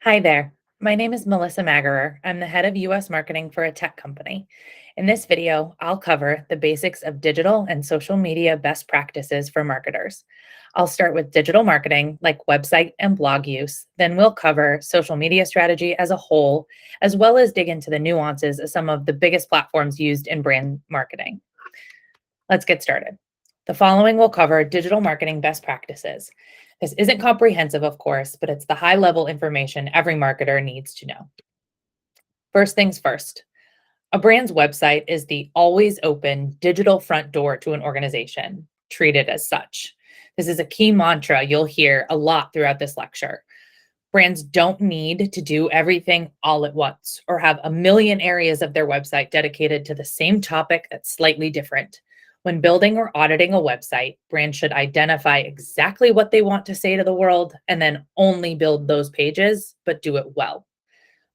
Hi there. My name is Melissa Magarer. I'm the head of US marketing for a tech company. In this video, I'll cover the basics of digital and social media best practices for marketers. I'll start with digital marketing, like website and blog use. Then we'll cover social media strategy as a whole, as well as dig into the nuances of some of the biggest platforms used in brand marketing. Let's get started. The following will cover digital marketing best practices. This isn't comprehensive, of course, but it's the high level information every marketer needs to know. First things first, a brand's website is the always open digital front door to an organization. Treat it as such. This is a key mantra you'll hear a lot throughout this lecture. Brands don't need to do everything all at once or have a million areas of their website dedicated to the same topic that's slightly different. When building or auditing a website, brands should identify exactly what they want to say to the world and then only build those pages, but do it well.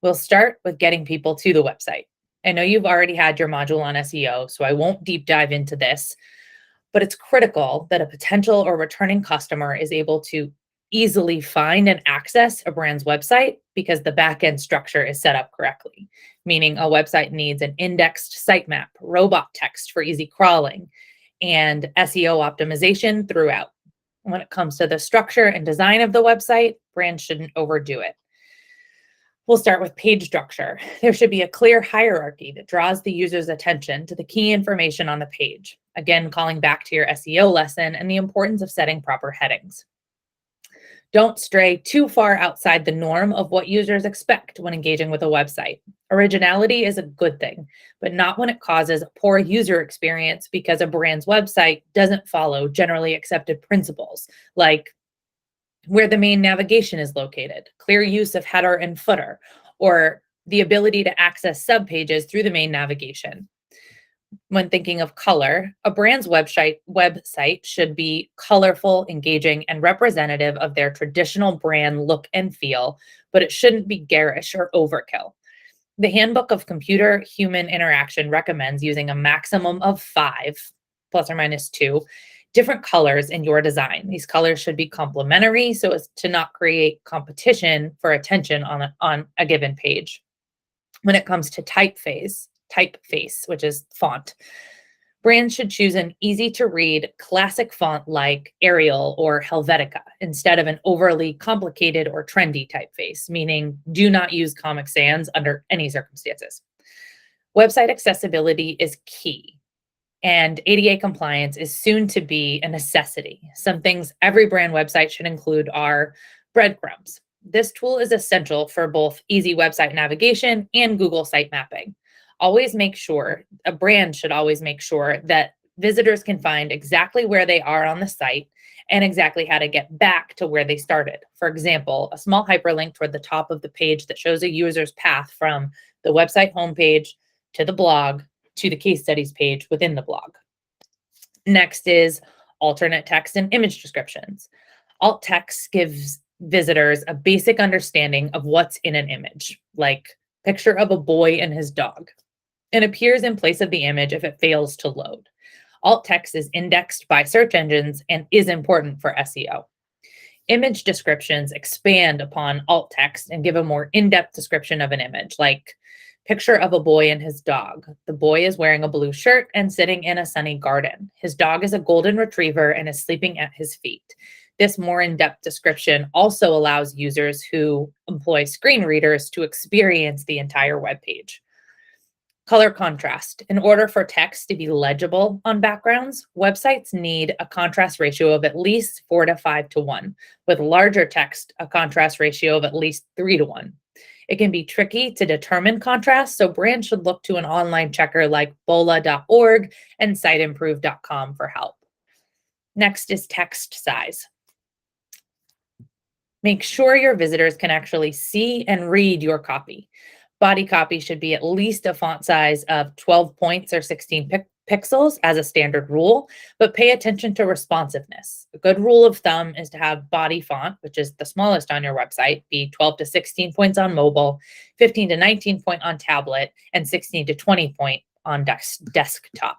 We'll start with getting people to the website. I know you've already had your module on SEO, so I won't deep dive into this, but it's critical that a potential or returning customer is able to easily find and access a brand's website because the backend structure is set up correctly, meaning a website needs an indexed sitemap, robot text for easy crawling, and SEO optimization throughout. When it comes to the structure and design of the website, brands shouldn't overdo it. We'll start with page structure. There should be a clear hierarchy that draws the user's attention to the key information on the page. Again, calling back to your SEO lesson and the importance of setting proper headings. Don't stray too far outside the norm of what users expect when engaging with a website. Originality is a good thing, but not when it causes a poor user experience because a brand's website doesn't follow generally accepted principles, like where the main navigation is located, clear use of header and footer, or the ability to access subpages through the main navigation. When thinking of color, a brand's website should be colorful, engaging, and representative of their traditional brand look and feel, but it shouldn't be garish or overkill. The Handbook of Computer Human Interaction recommends using a maximum of 5, plus or minus 2, different colors in your design. These colors should be complementary so as to not create competition for attention on a given page. When it comes to typeface, which is font, brands should choose an easy to read classic font like Arial or Helvetica instead of an overly complicated or trendy typeface, meaning do not use Comic Sans under any circumstances. Website accessibility is key, and ADA compliance is soon to be a necessity. Some things every brand website should include are breadcrumbs. This tool is essential for both easy website navigation and Google site mapping. A brand should always make sure that visitors can find exactly where they are on the site and exactly how to get back to where they started. For example, a small hyperlink toward the top of the page that shows a user's path from the website homepage to the blog to the case studies page within the blog. Next is alternate text and image descriptions. Alt text gives visitors a basic understanding of what's in an image, like picture of a boy and his dog, and appears in place of the image if it fails to load. Alt text is indexed by search engines and is important for SEO. Image descriptions expand upon alt text and give a more in-depth description of an image, like picture of a boy and his dog. The boy is wearing a blue shirt and sitting in a sunny garden. His dog is a golden retriever and is sleeping at his feet. This more in-depth description also allows users who employ screen readers to experience the entire web page. Color contrast. In order for text to be legible on backgrounds, websites need a contrast ratio of at least 4 to 5 to 1, with larger text, a contrast ratio of at least 3 to 1. It can be tricky to determine contrast, so brands should look to an online checker like bola.org and siteimprove.com for help. Next is text size. Make sure your visitors can actually see and read your copy. Body copy should be at least a font size of 12 points or 16 pixels as a standard rule, but pay attention to responsiveness. A good rule of thumb is to have body font, which is the smallest on your website, be 12 to 16 points on mobile, 15 to 19 point on tablet, and 16 to 20 point on desktop.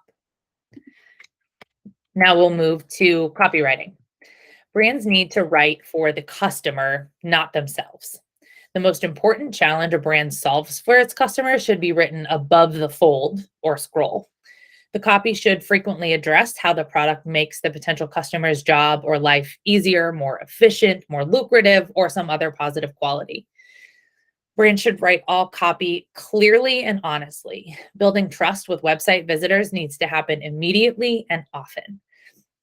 Now we'll move to copywriting. Brands need to write for the customer, not themselves. The most important challenge a brand solves for its customers should be written above the fold or scroll. The copy should frequently address how the product makes the potential customer's job or life easier, more efficient, more lucrative, or some other positive quality. Brands should write all copy clearly and honestly. Building trust with website visitors needs to happen immediately and often.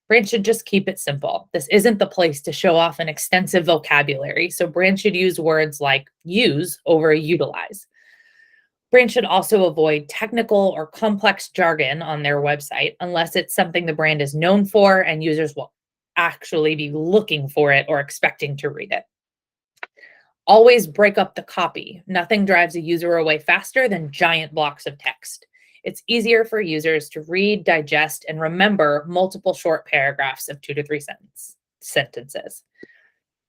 Brands should just keep it simple. This isn't the place to show off an extensive vocabulary, so brands should use words like use over utilize. Brands should also avoid technical or complex jargon on their website unless it's something the brand is known for and users will actually be looking for it or expecting to read it. Always break up the copy. Nothing drives a user away faster than giant blocks of text. It's easier for users to read, digest, and remember multiple short paragraphs of 2 to 3 sentences.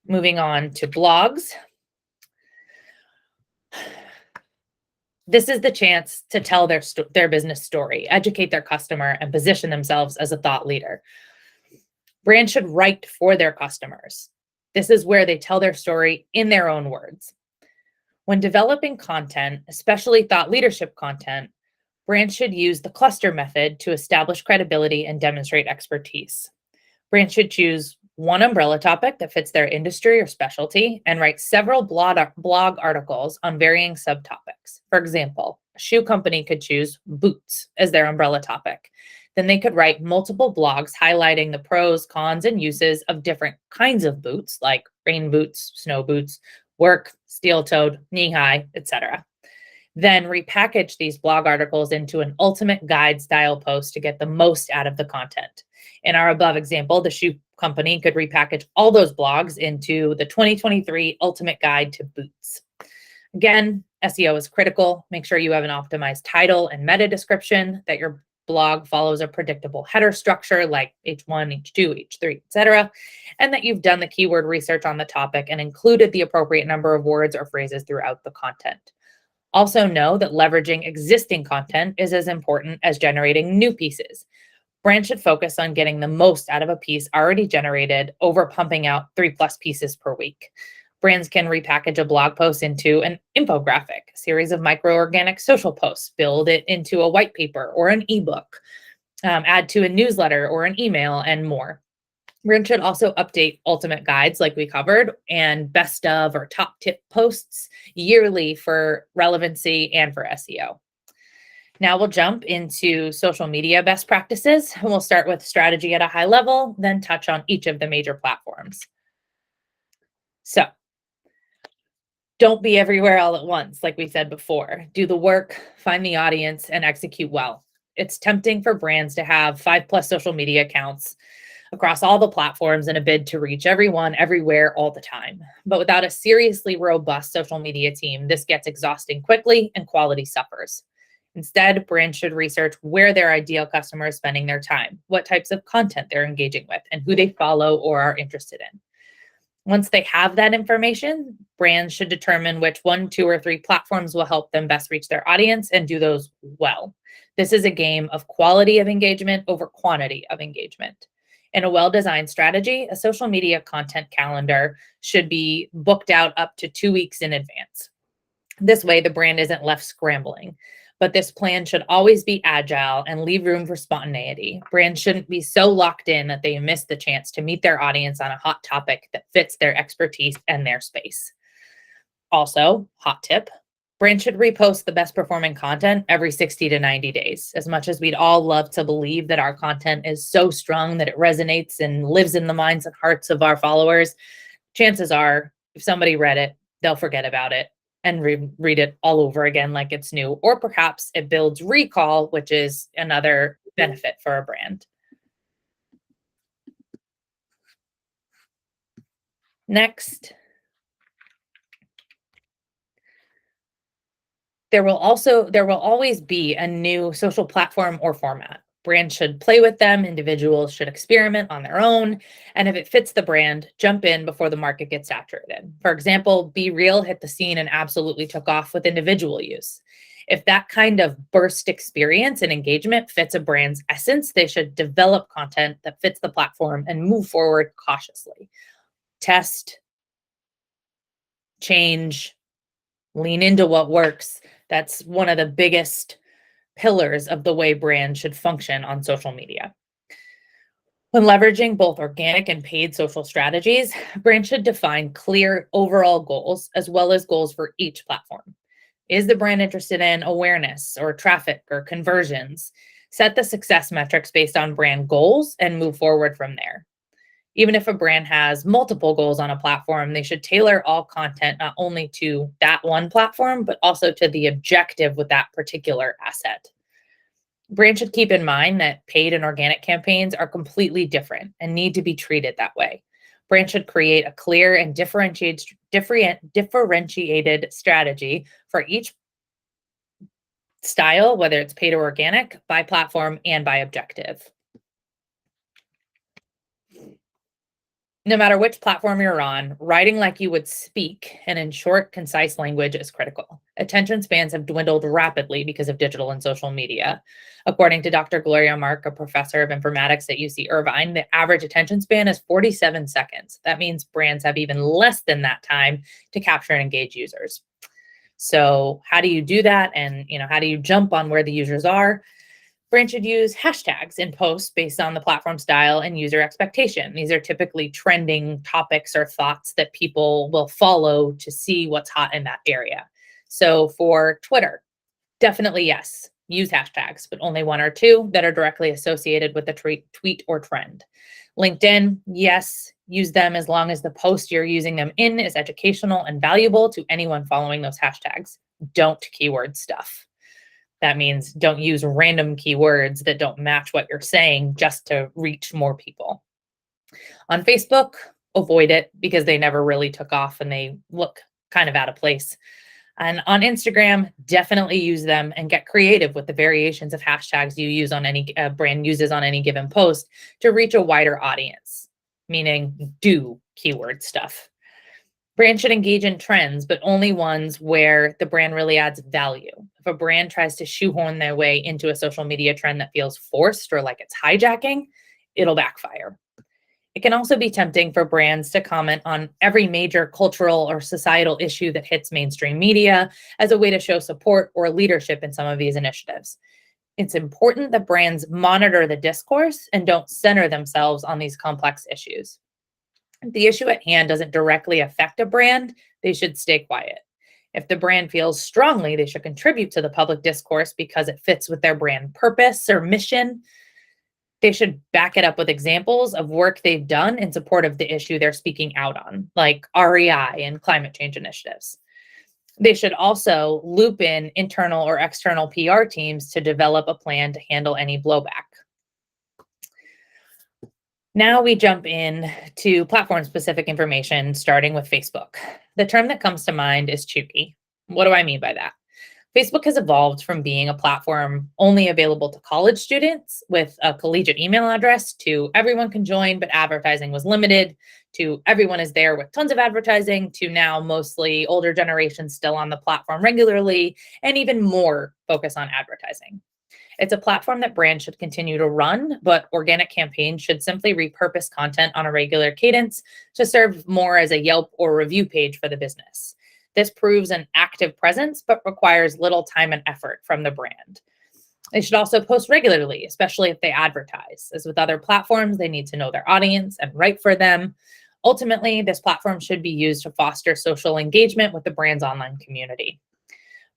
Moving on to blogs. This is the chance to tell their business story, educate their customer, and position themselves as a thought leader. Brands should write for their customers. This is where they tell their story in their own words. When developing content, especially thought leadership content, brands should use the cluster method to establish credibility and demonstrate expertise. Brands should choose one umbrella topic that fits their industry or specialty and write several blog articles on varying subtopics. For example, a shoe company could choose boots as their umbrella topic. Then they could write multiple blogs highlighting the pros, cons, and uses of different kinds of boots, like rain boots, snow boots, work, steel-toed, knee-high, etc. Then repackage these blog articles into an ultimate guide style post to get the most out of the content. In our above example, the shoe company could repackage all those blogs into the 2023 Ultimate Guide to Boots. Again, SEO is critical. Make sure you have an optimized title and meta description, that your blog follows a predictable header structure like H1, H2, H3, etc., and that you've done the keyword research on the topic and included the appropriate number of words or phrases throughout the content. Also know that leveraging existing content is as important as generating new pieces. Brands should focus on getting the most out of a piece already generated over pumping out 3+ pieces per week. Brands can repackage a blog post into an infographic, a series of micro-organic social posts, build it into a white paper or an ebook, add to a newsletter or an email, and more. Brands should also update ultimate guides like we covered and best of or top tip posts yearly for relevancy and for SEO. Now we'll jump into social media best practices, and we'll start with strategy at a high level, then touch on each of the major platforms. So, don't be everywhere all at once, like we said before. Do the work, find the audience, and execute well. It's tempting for brands to have 5+ social media accounts across all the platforms in a bid to reach everyone, everywhere, all the time. But without a seriously robust social media team, this gets exhausting quickly and quality suffers. Instead, brands should research where their ideal customer is spending their time, what types of content they're engaging with, and who they follow or are interested in. Once they have that information, brands should determine which 1, 2, or 3 platforms will help them best reach their audience and do those well. This is a game of quality of engagement over quantity of engagement. In a well-designed strategy, a social media content calendar should be booked out up to 2 weeks in advance. This way, the brand isn't left scrambling. But this plan should always be agile and leave room for spontaneity. Brands shouldn't be so locked in that they miss the chance to meet their audience on a hot topic that fits their expertise and their space. Also, hot tip, brands should repost the best performing content every 60 to 90 days. As much as we'd all love to believe that our content is so strong that it resonates and lives in the minds and hearts of our followers, chances are if somebody read it, they'll forget about it and read it all over again like it's new. Or perhaps it builds recall, which is another benefit for a brand. Next, there will always be a new social platform or format. Brands should play with them, individuals should experiment on their own, and if it fits the brand, jump in before the market gets saturated. For example, Be Real hit the scene and absolutely took off with individual use. If that kind of burst experience and engagement fits a brand's essence, they should develop content that fits the platform and move forward cautiously. Test, change, Lean into what works. That's one of the biggest pillars of the way brands should function on social media. When leveraging both organic and paid social strategies, brands should define clear overall goals as well as goals for each platform. Is the brand interested in awareness or traffic or conversions? Set the success metrics based on brand goals and move forward from there. Even if a brand has multiple goals on a platform, they should tailor all content not only to that one platform, but also to the objective with that particular asset. Brands should keep in mind that paid and organic campaigns are completely different and need to be treated that way. Brands should create a clear and differentiated strategy for each style, whether it's paid or organic, by platform and by objective. No matter which platform you're on, writing like you would speak and in short, concise language is critical. Attention spans have dwindled rapidly because of digital and social media. According to Dr. Gloria Mark, a professor of informatics at UC Irvine, the average attention span is 47 seconds. That means brands have even less than that time to capture and engage users. So how do you do that? And how do you jump on where the users are? Brands should use hashtags in posts based on the platform style and user expectation. These are typically trending topics or thoughts that people will follow to see what's hot in that area. So for Twitter, definitely yes, use hashtags, but only one or two that are directly associated with the tweet or trend. LinkedIn, yes, use them as long as the post you're using them in is educational and valuable to anyone following those hashtags. Don't keyword stuff. That means don't use random keywords that don't match what you're saying just to reach more people. On Facebook, avoid it because they never really took off and they look kind of out of place. And on Instagram, definitely use them and get creative with the variations of hashtags you use on any brand uses on any given post to reach a wider audience, meaning do keyword stuff. Brands should engage in trends, but only ones where the brand really adds value. If a brand tries to shoehorn their way into a social media trend that feels forced or like it's hijacking, it'll backfire. It can also be tempting for brands to comment on every major cultural or societal issue that hits mainstream media as a way to show support or leadership in some of these initiatives. It's important that brands monitor the discourse and don't center themselves on these complex issues. If the issue at hand doesn't directly affect a brand, they should stay quiet. If the brand feels strongly they should contribute to the public discourse because it fits with their brand purpose or mission, they should back it up with examples of work they've done in support of the issue they're speaking out on, like REI and climate change initiatives. They should also loop in internal or external PR teams to develop a plan to handle any blowback. Now we jump in to platform-specific information, starting with Facebook. The term that comes to mind is cheugy. What do I mean by that? Facebook has evolved from being a platform only available to college students with a collegiate email address to everyone can join, but advertising was limited, to everyone is there with tons of advertising, to now mostly older generations still on the platform regularly, and even more focus on advertising. It's a platform that brands should continue to run, but organic campaigns should simply repurpose content on a regular cadence to serve more as a Yelp or review page for the business. This proves an active presence, but requires little time and effort from the brand. They should also post regularly, especially if they advertise. As with other platforms, they need to know their audience and write for them. Ultimately, this platform should be used to foster social engagement with the brand's online community.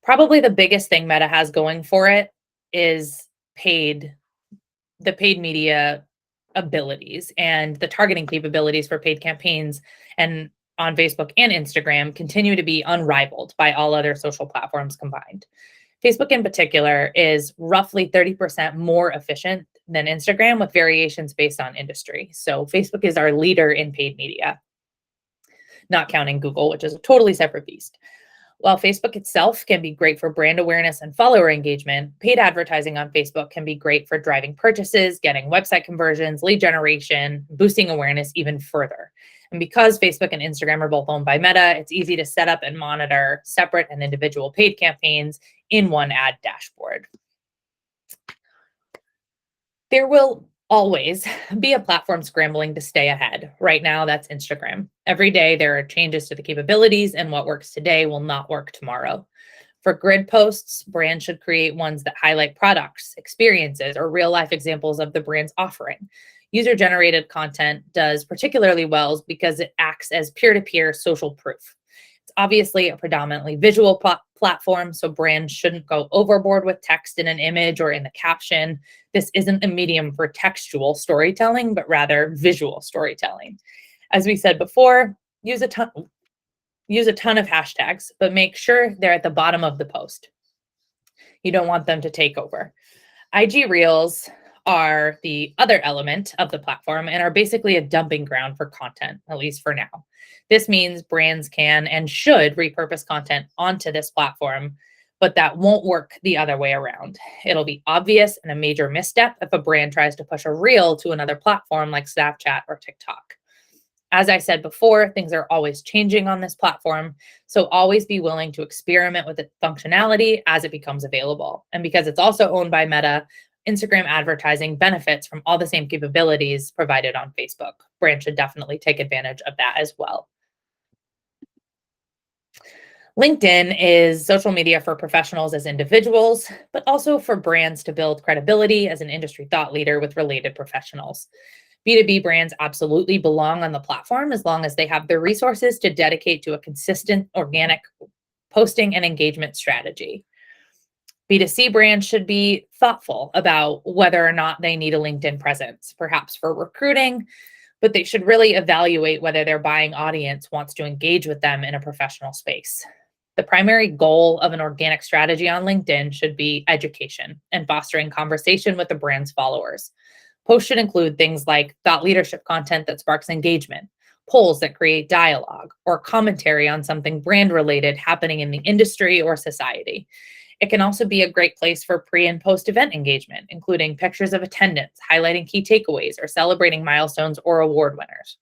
Probably the biggest thing Meta has going for it is the paid media abilities, and the targeting capabilities for paid campaigns and on Facebook and Instagram continue to be unrivaled by all other social platforms combined. Facebook in particular is roughly 30% more efficient than Instagram, with variations based on industry. So Facebook is our leader in paid media, not counting Google, which is a totally separate beast. While Facebook itself can be great for brand awareness and follower engagement, paid advertising on Facebook can be great for driving purchases, getting website conversions, lead generation, boosting awareness even further. And because Facebook and Instagram are both owned by Meta, it's easy to set up and monitor separate and individual paid campaigns in one ad dashboard. There will Always be a platform scrambling to stay ahead. Right now, that's Instagram. Every day, there are changes to the capabilities, and what works today will not work tomorrow. For grid posts, brands should create ones that highlight products, experiences, or real life examples of the brand's offering. User generated content does particularly well because it acts as peer to peer social proof. It's obviously a predominantly visual platform, so brands shouldn't go overboard with text in an image or in the caption. This isn't a medium for textual storytelling, but rather visual storytelling. As we said before, use a ton of hashtags, but make sure they're at the bottom of the post. You don't want them to take over. IG Reels are the other element of the platform and are basically a dumping ground for content, at least for now. This means brands can and should repurpose content onto this platform, but that won't work the other way around. It'll be obvious and a major misstep if a brand tries to push a reel to another platform like Snapchat or TikTok. As I said before, things are always changing on this platform, so always be willing to experiment with its functionality as it becomes available. And because it's also owned by Meta, Instagram advertising benefits from all the same capabilities provided on Facebook. Brands should definitely take advantage of that as well. LinkedIn is social media for professionals as individuals, but also for brands to build credibility as an industry thought leader with related professionals. B2B brands absolutely belong on the platform as long as they have the resources to dedicate to a consistent organic posting and engagement strategy. B2C brands should be thoughtful about whether or not they need a LinkedIn presence, perhaps for recruiting, but they should really evaluate whether their buying audience wants to engage with them in a professional space. The primary goal of an organic strategy on LinkedIn should be education and fostering conversation with the brand's followers. Posts should include things like thought leadership content that sparks engagement, polls that create dialogue, or commentary on something brand related happening in the industry or society. It can also be a great place for pre and post event engagement, including pictures of attendance, highlighting key takeaways, or celebrating milestones or award winners.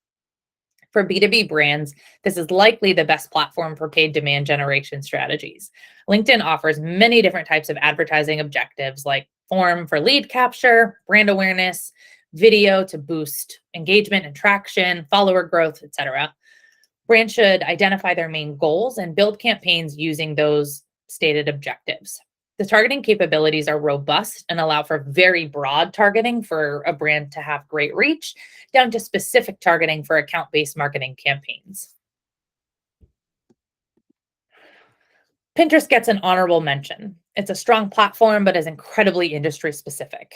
For B2B brands, this is likely the best platform for paid demand generation strategies. LinkedIn offers many different types of advertising objectives like form for lead capture, brand awareness, video to boost engagement and traction, follower growth, etc. Brands should identify their main goals and build campaigns using those stated objectives. The targeting capabilities are robust and allow for very broad targeting for a brand to have great reach, down to specific targeting for account-based marketing campaigns. Pinterest gets an honorable mention. It's a strong platform, but is incredibly industry specific.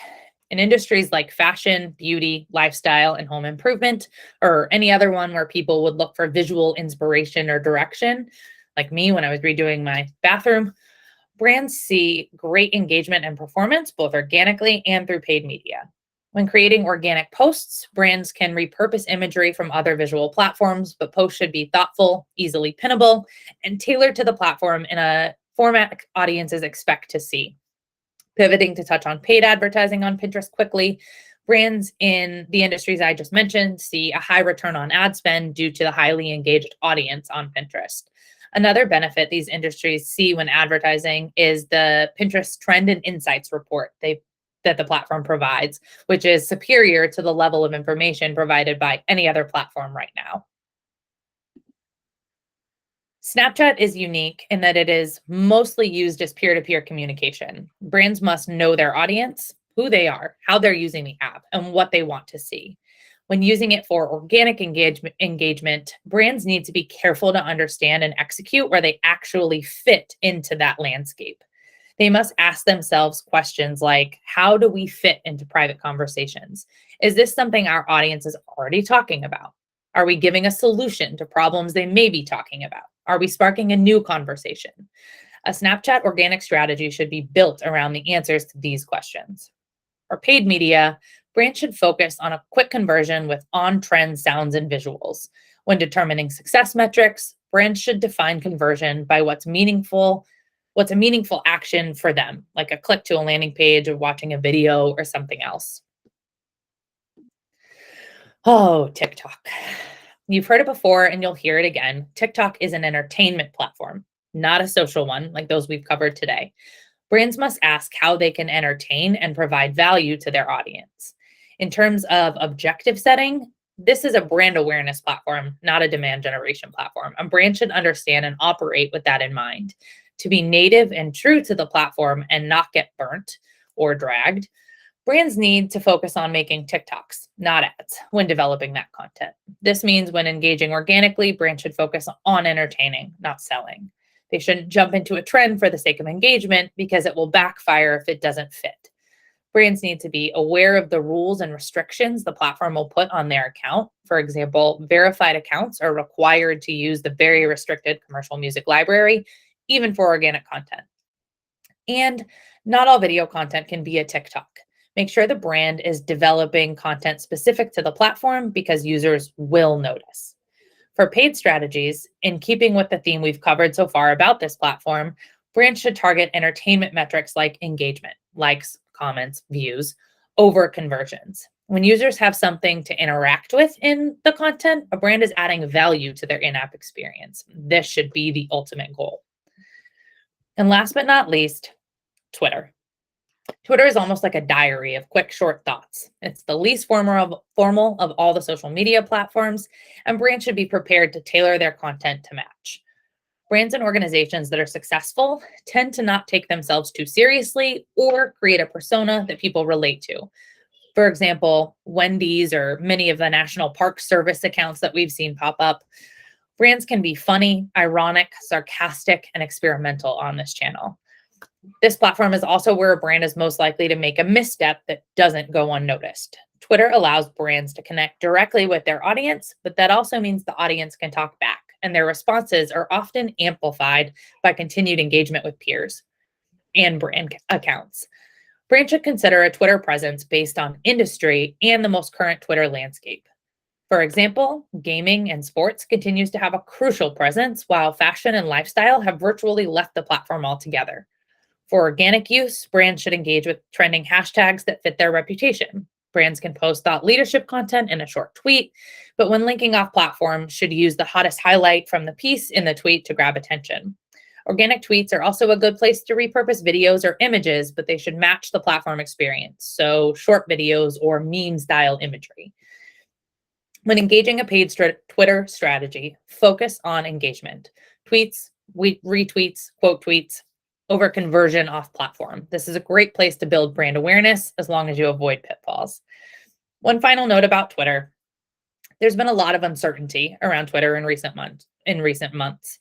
In industries like fashion, beauty, lifestyle, and home improvement, or any other one where people would look for visual inspiration or direction, like me when I was redoing my bathroom, brands see great engagement and performance, both organically and through paid media. When creating organic posts, brands can repurpose imagery from other visual platforms, but posts should be thoughtful, easily pinnable, and tailored to the platform in a format audiences expect to see. Pivoting to touch on paid advertising on Pinterest quickly, brands in the industries I just mentioned see a high return on ad spend due to the highly engaged audience on Pinterest. Another benefit these industries see when advertising is the Pinterest Trend and Insights report that the platform provides, which is superior to the level of information provided by any other platform right now. Snapchat is unique in that it is mostly used as peer-to-peer communication. Brands must know their audience, who they are, how they're using the app, and what they want to see. When using it for organic engagement, brands need to be careful to understand and execute where they actually fit into that landscape. They must ask themselves questions like, how do we fit into private conversations? Is this something our audience is already talking about? Are we giving a solution to problems they may be talking about? Are we sparking a new conversation? A Snapchat organic strategy should be built around the answers to these questions. For paid media, brands should focus on a quick conversion with on-trend sounds and visuals. When determining success metrics, brands should define conversion by what's a meaningful action for them, like a click to a landing page or watching a video or something else. Oh, TikTok. You've heard it before and you'll hear it again. TikTok is an entertainment platform, not a social one like those we've covered today. Brands must ask how they can entertain and provide value to their audience. In terms of objective setting, this is a brand awareness platform, not a demand generation platform. A brand should understand and operate with that in mind. To be native and true to the platform and not get burnt or dragged, brands need to focus on making TikToks, not ads, when developing that content. This means when engaging organically, brands should focus on entertaining, not selling. They shouldn't jump into a trend for the sake of engagement because it will backfire if it doesn't fit. Brands need to be aware of the rules and restrictions the platform will put on their account. For example, verified accounts are required to use the very restricted commercial music library, even for organic content. And not all video content can be a TikTok. Make sure the brand is developing content specific to the platform because users will notice. For paid strategies, in keeping with the theme we've covered so far about this platform, brands should target entertainment metrics like engagement, likes, comments, views, over conversions. When users have something to interact with in the content, a brand is adding value to their in-app experience. This should be the ultimate goal. And last but not least, Twitter. Twitter is almost like a diary of quick, short thoughts. It's the least formal of all the social media platforms, and brands should be prepared to tailor their content to match. Brands and organizations that are successful tend to not take themselves too seriously or create a persona that people relate to. For example, Wendy's or many of the National Park Service accounts that we've seen pop up. Brands can be funny, ironic, sarcastic, and experimental on this channel. This platform is also where a brand is most likely to make a misstep that doesn't go unnoticed. Twitter allows brands to connect directly with their audience, but that also means the audience can talk back, and their responses are often amplified by continued engagement with peers and brand accounts. Brands should consider a Twitter presence based on industry and the most current Twitter landscape. For example, gaming and sports continues to have a crucial presence, while fashion and lifestyle have virtually left the platform altogether. For organic use, brands should engage with trending hashtags that fit their reputation. Brands can post thought leadership content in a short tweet, but when linking off platform, should use the hottest highlight from the piece in the tweet to grab attention. Organic tweets are also a good place to repurpose videos or images, but they should match the platform experience, so short videos or meme-style imagery. When engaging a paid Twitter strategy, focus on engagement. Tweets, retweets, quote tweets, over conversion off platform. This is a great place to build brand awareness as long as you avoid pitfalls. One final note about Twitter. There's been a lot of uncertainty around Twitter in recent months.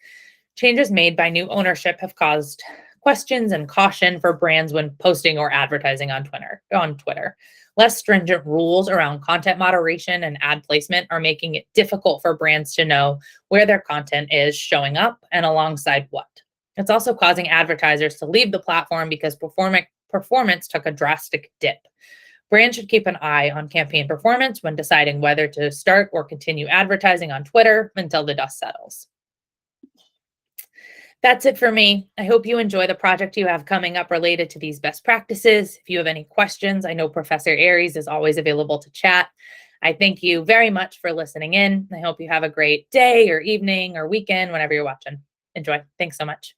Changes made by new ownership have caused questions and caution for brands when posting or advertising on Twitter. Less stringent rules around content moderation and ad placement are making it difficult for brands to know where their content is showing up and alongside what. It's also causing advertisers to leave the platform because performance took a drastic dip. Brands should keep an eye on campaign performance when deciding whether to start or continue advertising on Twitter until the dust settles. That's it for me. I hope you enjoy the project you have coming up related to these best practices. If you have any questions, I know Professor Aries is always available to chat. I thank you very much for listening in. I hope you have a great day or evening or weekend whenever you're watching. Enjoy. Thanks so much.